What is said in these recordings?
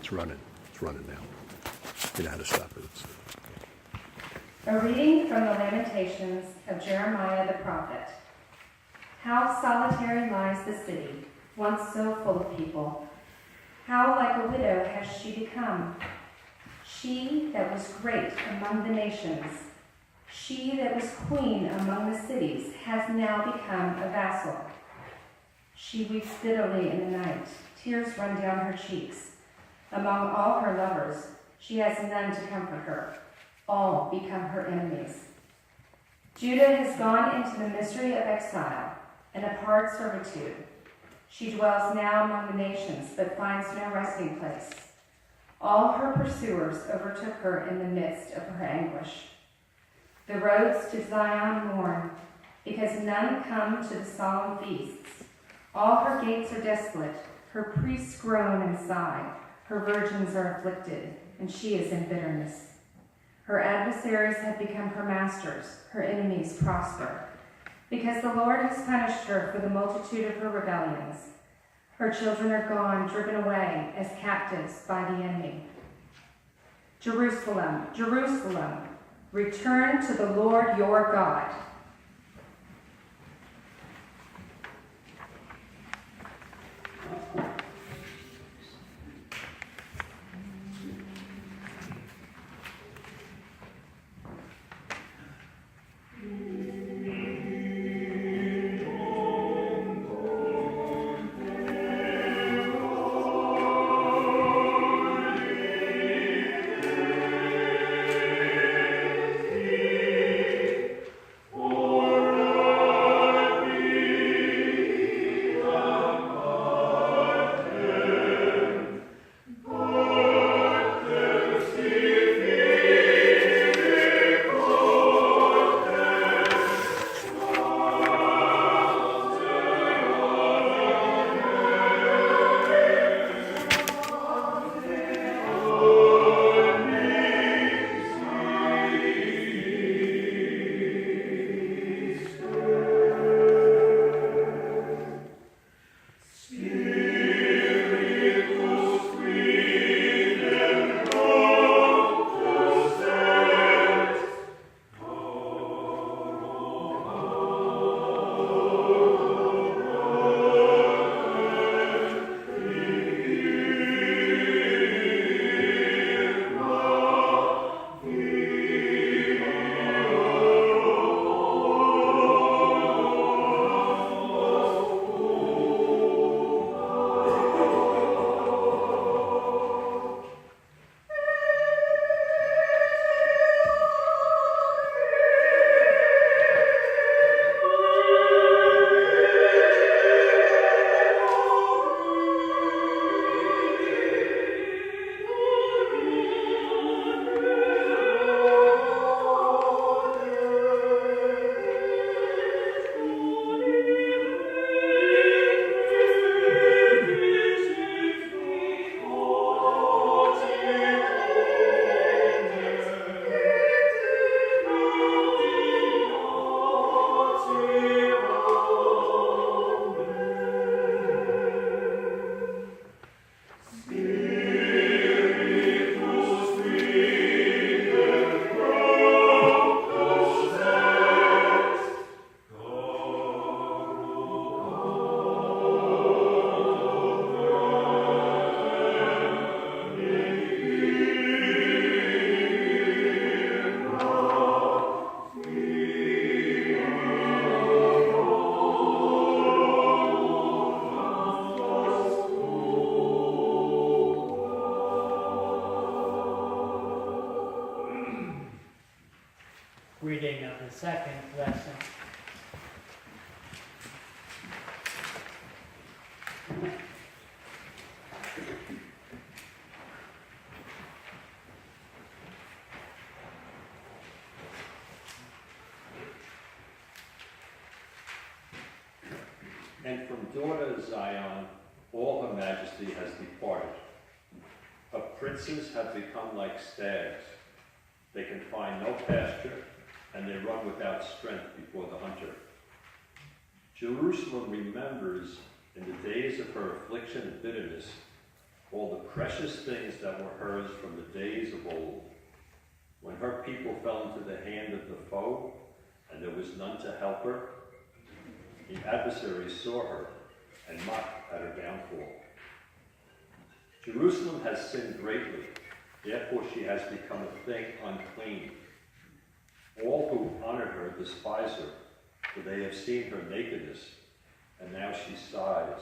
It's running now. You know how to stop it. A reading from the Lamentations of Jeremiah the prophet. How solitary lies the city, once so full of people. How like a widow has she become. She that was great among the nations, she that was queen among the cities, has now become a vassal. She weeps bitterly in the night, tears run down her cheeks. Among all her lovers, she has none to comfort her. All become her enemies. Judah has gone into the misery of exile and of hard servitude. She dwells now among the nations, but finds no resting place. All her pursuers overtook her in the midst of her anguish. The roads to Zion mourn, because none come to the solemn feasts. All her gates are desolate, her priests groan and sigh, her virgins are afflicted, and she is in bitterness. Her adversaries have become her masters, her enemies prosper, because the Lord has punished her for the multitude of her rebellions. Her children are gone, driven away as captives by the enemy. Jerusalem, Jerusalem, return to the Lord your God. Reading of the second lesson. And from daughter Zion, all her majesty has departed. Her princes have become like stags. They can find no pasture, and they run without strength before the hunter. Jerusalem remembers in the days of her affliction and bitterness all the precious things that were hers from the days of old, when her people fell into the hand of the foe, and there was none to help her. The adversaries saw her and mocked at her downfall. Jerusalem has sinned greatly, therefore she has become a thing unclean. All who honored her despise her, for they have seen her nakedness, and now she sighs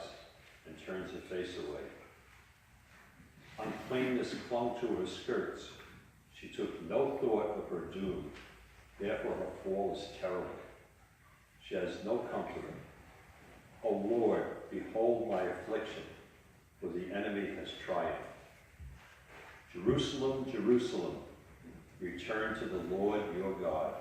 and turns her face away. Uncleanness clung to her skirts. She took no thought of her doom, therefore her fall is terrible. She has no comforter. O Lord, behold my affliction, for the enemy has triumphed. Jerusalem, Jerusalem, return to the Lord your God.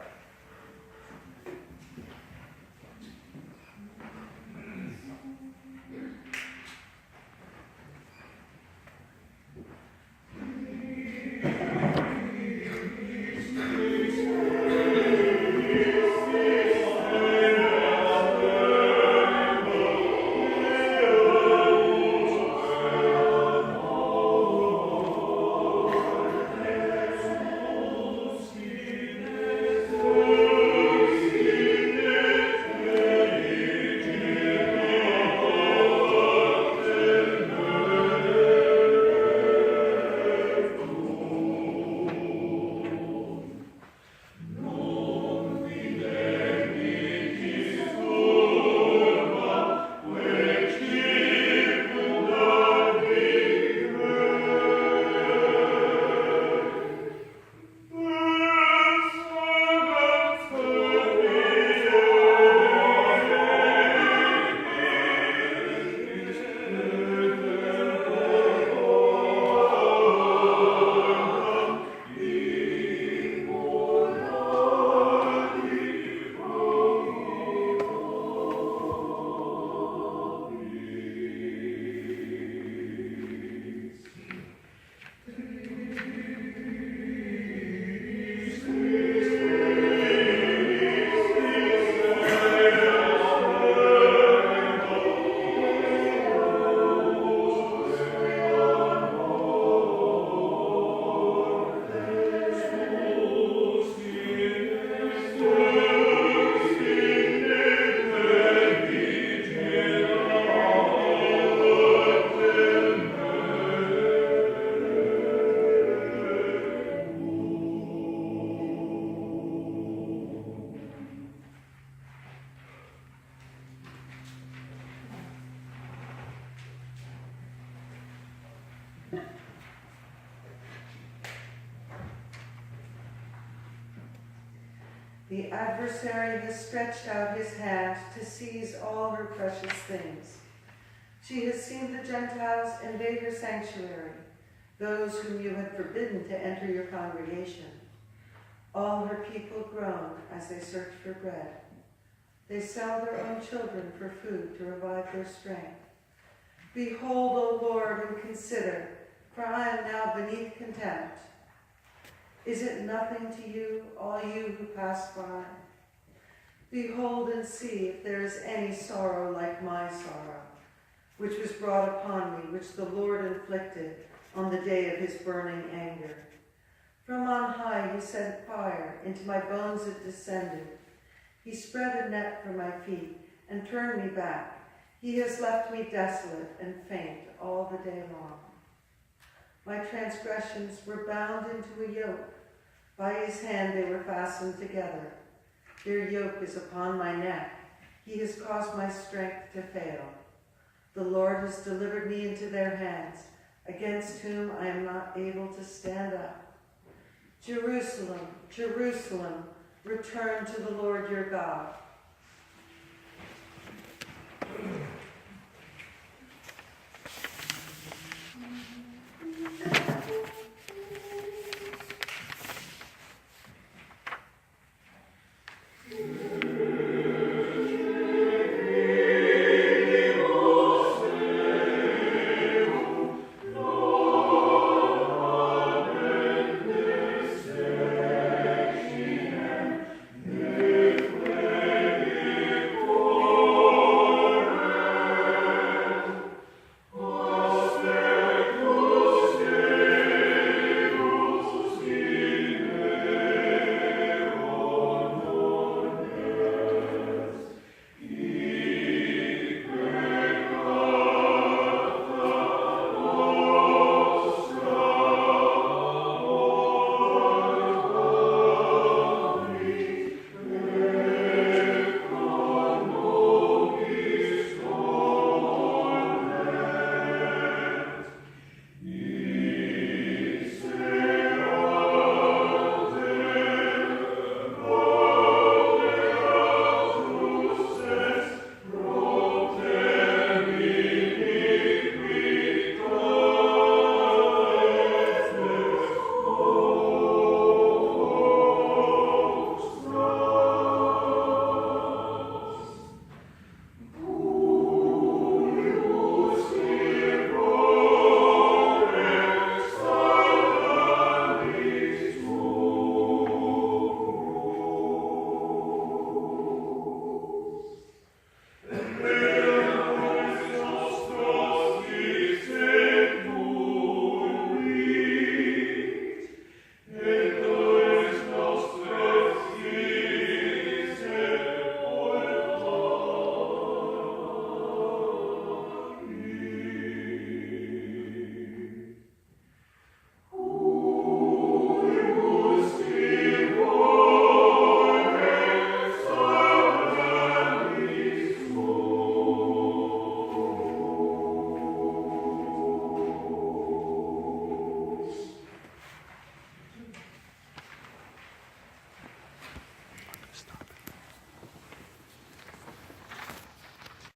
The adversary has stretched out his hand to seize all her precious things. She has seen the Gentiles invade her sanctuary, those whom you had forbidden to enter your congregation. All her people groan as they search for bread. They sell their own children for food to revive their strength. Behold, O Lord, and consider, for I am now beneath contempt. Is it nothing to you, all you who pass by? Behold and see if there is any sorrow like my sorrow, which was brought upon me, which the Lord inflicted on the day of his burning anger. From on high he sent fire, into my bones it descended. He spread a net for my feet and turned me back. He has left me desolate and faint all the day long. My transgressions were bound into a yoke. By his hand they were fastened together. Their yoke is upon my neck. He has caused my strength to fail. The Lord has delivered me into their hands, against whom I am not able to stand up. Jerusalem, Jerusalem, return to the Lord your God,